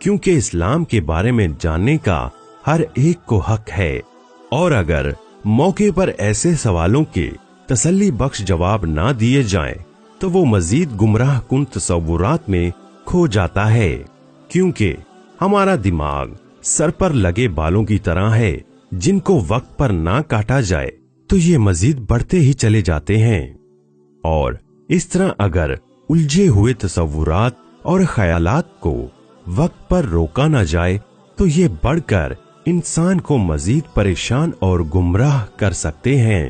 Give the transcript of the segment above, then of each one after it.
کیونکہ اسلام کے بارے میں جاننے کا ہر ایک کو حق ہے، اور اگر موقع پر ایسے سوالوں کے تسلی بخش جواب نہ دیے جائیں تو وہ مزید گمراہ کن تصورات میں کھو جاتا ہے، کیونکہ ہمارا دماغ سر پر لگے بالوں کی طرح ہے، جن کو وقت پر نہ کاٹا جائے تو یہ مزید بڑھتے ہی چلے جاتے ہیں، اور اس طرح اگر الجھے ہوئے تصورات اور خیالات کو وقت پر روکا نہ جائے تو یہ بڑھ کر انسان کو مزید پریشان اور گمراہ کر سکتے ہیں۔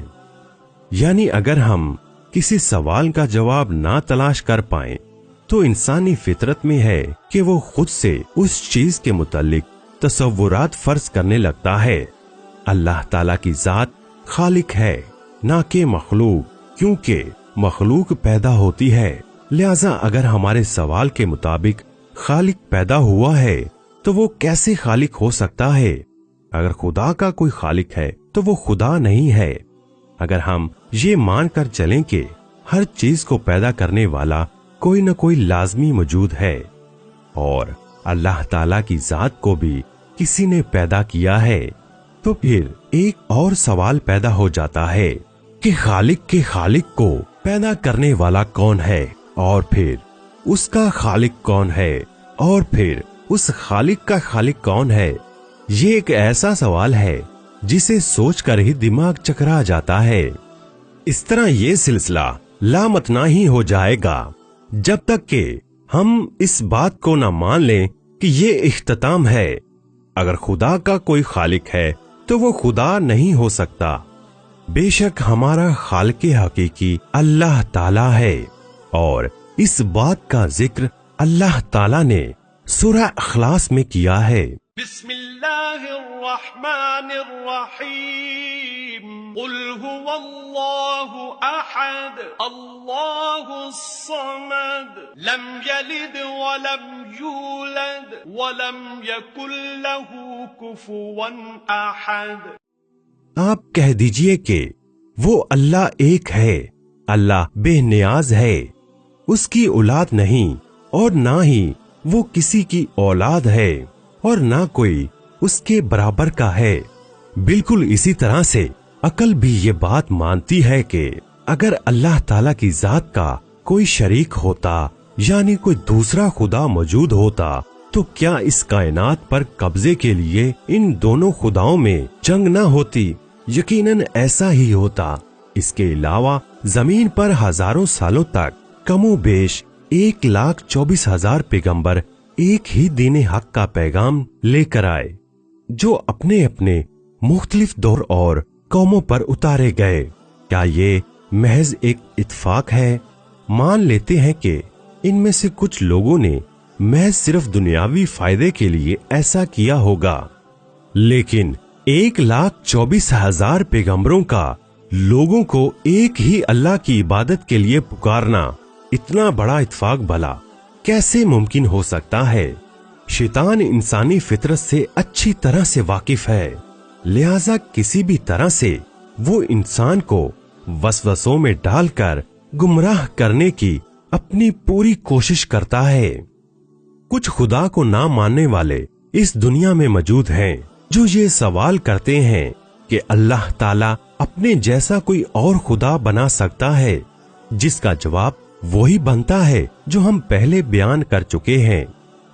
یعنی اگر ہم کسی سوال کا جواب نہ تلاش کر پائیں تو انسانی فطرت میں ہے کہ وہ خود سے اس چیز کے متعلق تصورات فرض کرنے لگتا ہے۔ اللہ تعالیٰ کی ذات خالق ہے نہ کہ مخلوق، کیونکہ مخلوق پیدا ہوتی ہے، لہذا اگر ہمارے سوال کے مطابق خالق پیدا ہوا ہے تو وہ کیسے خالق ہو سکتا ہے؟ اگر خدا کا کوئی خالق ہے تو وہ خدا نہیں ہے۔ اگر ہم یہ مان کر چلیں کہ ہر چیز کو پیدا کرنے والا کوئی نہ کوئی لازمی موجود ہے، اور اللہ تعالیٰ کی ذات کو بھی کسی نے پیدا کیا ہے، تو پھر ایک اور سوال پیدا ہو جاتا ہے کہ خالق کے خالق کو پیدا کرنے والا کون ہے، اور پھر اس کا خالق کون ہے، اور پھر اس خالق کا خالق کون ہے؟ یہ ایک ایسا سوال ہے جسے سوچ کر ہی دماغ چکرا جاتا ہے۔ اس طرح یہ سلسلہ لامتناہ ہی ہو جائے گا جب تک کہ ہم اس بات کو نہ مان لیں کہ یہ اختتام ہے۔ اگر خدا کا کوئی خالق ہے تو وہ خدا نہیں ہو سکتا۔ بے شک ہمارا خالق حقیقی اللہ تعالیٰ ہے، اور اس بات کا ذکر اللہ تعالیٰ نے سورہ اخلاص میں کیا ہے۔ بسم اللہ الرحمن الرحیم قل هو اللہ احد اللہ الصمد لم یلد ولم یولد ولم یکن له کفوا احد۔ آپ کہہ دیجئے کہ وہ اللہ ایک ہے، اللہ بے نیاز ہے، اس کی اولاد نہیں اور نہ ہی وہ کسی کی اولاد ہے، اور نہ کوئی اس کے برابر کا ہے۔ بالکل اسی طرح سے عقل بھی یہ بات مانتی ہے کہ اگر اللہ تعالیٰ کی ذات کا کوئی شریک ہوتا، یعنی کوئی دوسرا خدا موجود ہوتا، تو کیا اس کائنات پر قبضے کے لیے ان دونوں خداؤں میں جنگ نہ ہوتی؟ یقیناً ایسا ہی ہوتا۔ اس کے علاوہ زمین پر ہزاروں سالوں تک کم و بیش 1,24,000 پیغمبر ایک ہی دین حق کا پیغام لے کر آئے، جو اپنے اپنے مختلف دور اور قوموں پر اتارے گئے۔ کیا یہ محض ایک اتفاق ہے؟ مان لیتے ہیں کہ ان میں سے کچھ لوگوں نے محض صرف دنیاوی فائدے کے لیے ایسا کیا ہوگا، لیکن 1,24,000 پیغمبروں کا لوگوں کو ایک ہی اللہ کی عبادت کے لیے پکارنا اتنا بڑا اتفاق بھلا کیسے ممکن ہو سکتا ہے؟ شیطان انسانی فطرت سے اچھی طرح سے واقف ہے، لہذا کسی بھی طرح سے وہ انسان کو وسوسوں میں ڈال کر گمراہ کرنے کی اپنی پوری کوشش کرتا ہے۔ کچھ خدا کو نہ ماننے والے اس دنیا میں موجود ہیں جو یہ سوال کرتے ہیں کہ اللہ تعالیٰ اپنے جیسا کوئی اور خدا بنا سکتا ہے، جس کا جواب وہی بنتا ہے جو ہم پہلے بیان کر چکے ہیں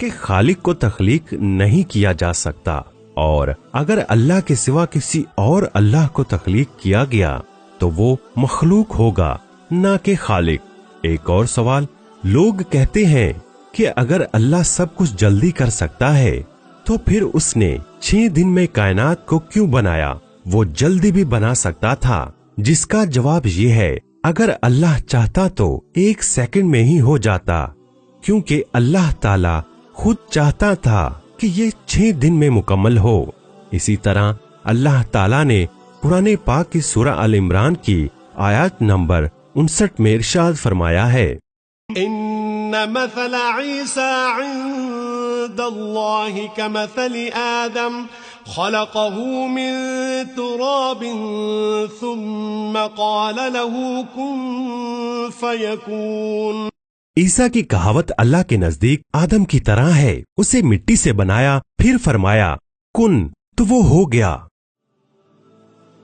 کہ خالق کو تخلیق نہیں کیا جا سکتا، اور اگر اللہ کے سوا کسی اور اللہ کو تخلیق کیا گیا تو وہ مخلوق ہوگا نہ کہ خالق۔ ایک اور سوال، لوگ کہتے ہیں کہ اگر اللہ سب کچھ جلدی کر سکتا ہے تو پھر اس نے 6 دن میں کائنات کو کیوں بنایا؟ وہ جلدی بھی بنا سکتا تھا، جس کا جواب یہ ہے اگر اللہ چاہتا تو 1 سیکنڈ میں ہی ہو جاتا، کیونکہ اللہ تعالیٰ خود چاہتا تھا کہ یہ 6 دن میں مکمل ہو۔ اسی طرح اللہ تعالیٰ نے قرآن پاک کی سورہ آل عمران کی آیات نمبر 59 میں ارشاد فرمایا ہے، ان مثل عیسی عند اللہ کمثل آدم خلقه من تراب ثم قال له كن فيكون۔ عیسیٰ کی کہاوت اللہ کے نزدیک آدم کی طرح ہے، اسے مٹی سے بنایا پھر فرمایا کن تو وہ ہو گیا۔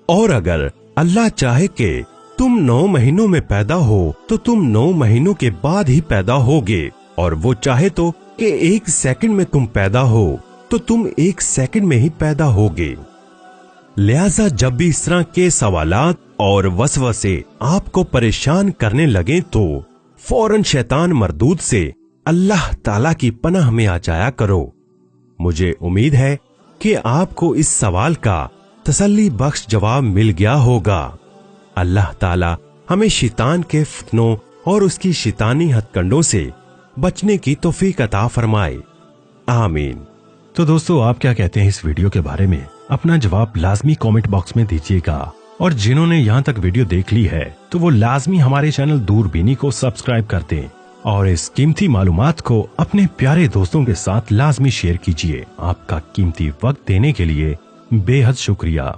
اور اگر اللہ چاہے کہ تم 9 مہینوں میں پیدا ہو تو تم 9 مہینوں کے بعد ہی پیدا ہوگے، اور وہ چاہے تو کہ 1 سیکنڈ میں تم پیدا ہو تو تم 1 سیکنڈ میں ہی پیدا ہوگے۔ لہذا جب بھی اس طرح کے سوالات اور وسوسے آپ کو پریشان کرنے لگیں تو فوراً شیطان مردود سے اللہ تعالیٰ کی پناہ میں آ جایا کرو۔ مجھے امید ہے کہ آپ کو اس سوال کا تسلی بخش جواب مل گیا ہوگا۔ اللہ تعالیٰ ہمیں شیطان کے فتنوں اور اس کی شیطانی ہتھ کنڈوں سے بچنے کی توفیق عطا فرمائے، آمین۔ تو دوستو، آپ کیا کہتے ہیں اس ویڈیو کے بارے میں؟ اپنا جواب لازمی کامنٹ باکس میں دیجیے گا، اور جنہوں نے یہاں تک ویڈیو دیکھ لی ہے تو وہ لازمی ہمارے چینل دوربینی کو سبسکرائب کر دیں، اور اس قیمتی معلومات کو اپنے پیارے دوستوں کے ساتھ لازمی شیئر کیجیے۔ آپ کا قیمتی وقت دینے کے لیے بے حد شکریہ۔